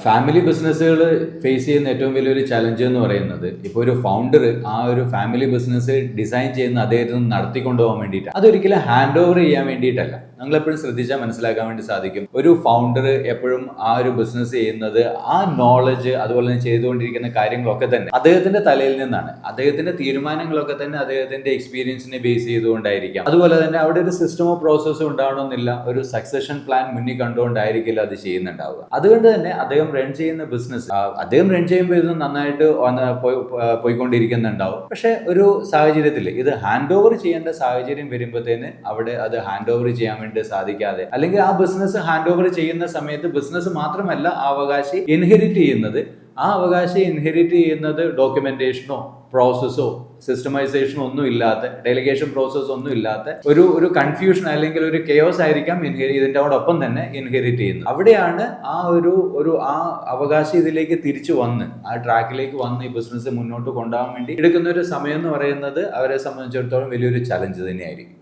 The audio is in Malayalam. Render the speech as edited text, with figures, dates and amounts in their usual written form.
ഫാമിലി ബിസിനസ്സുകൾ ഫേസ് ചെയ്യുന്ന ഏറ്റവും വലിയൊരു ചലഞ്ച് എന്ന് പറയുന്നത് ഇപ്പോൾ ഒരു ഫൗണ്ടർ ആ ഒരു ഫാമിലി ബിസിനസ് ഡിസൈൻ ചെയ്യുന്ന അദ്ദേഹത്തിന് നടത്തിക്കൊണ്ടു പോകാൻ വേണ്ടിയിട്ട് അതൊരിക്കലും ഹാൻഡ് ഓവർ ചെയ്യാൻ വേണ്ടിയിട്ടല്ല. നിങ്ങൾ എപ്പോഴും ശ്രദ്ധിച്ചാൽ മനസ്സിലാക്കാൻ വേണ്ടി സാധിക്കും, ഒരു ഫൗണ്ടർ എപ്പോഴും ആ ഒരു ബിസിനസ് ചെയ്യുന്നത് ആ നോളജ് അതുപോലെ തന്നെ ചെയ്തുകൊണ്ടിരിക്കുന്ന കാര്യങ്ങളൊക്കെ തന്നെ അദ്ദേഹത്തിന്റെ തലയിൽ നിന്നാണ്. അദ്ദേഹത്തിന്റെ തീരുമാനങ്ങളൊക്കെ തന്നെ അദ്ദേഹത്തിന്റെ എക്സ്പീരിയൻസിനെ ബേസ് ചെയ്തുകൊണ്ടായിരിക്കാം. അതുപോലെ തന്നെ അവിടെ ഒരു സിസ്റ്റമോ പ്രോസസ്സോ ഉണ്ടാവണമെന്നില്ല, ഒരു സക്സഷൻ പ്ലാൻ മുന്നിൽ കണ്ടുകൊണ്ടായിരിക്കില്ല അത് ചെയ്യുന്നുണ്ടാവുക. അതുകൊണ്ട് തന്നെ അദ്ദേഹം റൺ ചെയ്യുന്ന ബിസിനസ് അദ്ദേഹം റൺ ചെയ്യുമ്പോൾ ഇത് നന്നായിട്ട് പോയിക്കൊണ്ടിരിക്കുന്നുണ്ടാവും. പക്ഷെ ഒരു സാഹചര്യത്തിൽ ഇത് ഹാൻഡ് ഓവർ ചെയ്യേണ്ട സാഹചര്യം വരുമ്പോഴത്തേന് അവിടെ അത് ഹാൻഡ് ഓവർ ചെയ്യാൻ വേണ്ടി സാധിക്കാതെ, അല്ലെങ്കിൽ ആ ബിസിനസ് ഹാൻഡ് ഓവർ ചെയ്യുന്ന സമയത്ത് ബിസിനസ് മാത്രമല്ല ആ അവകാശി ഇൻഹെറിറ്റ് ചെയ്യുന്നത് ഡോക്യുമെന്റേഷനോ പ്രോസസ്സോ സിസ്റ്റമൈസേഷനോ ഒന്നും ഇല്ലാത്ത, ഡെലിഗേഷൻ പ്രോസസ് ഒന്നും ഇല്ലാത്ത ഒരു കൺഫ്യൂഷൻ അല്ലെങ്കിൽ ഒരു കെയോസ് ആയിരിക്കാം ഇതിൻ്റെയോടൊപ്പം തന്നെ ഇൻഹെറിറ്റ് ചെയ്യുന്നത്. അവിടെയാണ് ആ അവകാശി ഇതിലേക്ക് തിരിച്ചു വന്ന് ആ ട്രാക്കിലേക്ക് വന്ന് ഈ ബിസിനസ് മുന്നോട്ട് കൊണ്ടുപോകാൻ വേണ്ടി എടുക്കുന്ന ഒരു സമയം എന്ന് പറയുന്നത് അവരെ സംബന്ധിച്ചിടത്തോളം വലിയൊരു ചലഞ്ച് തന്നെയായിരിക്കും.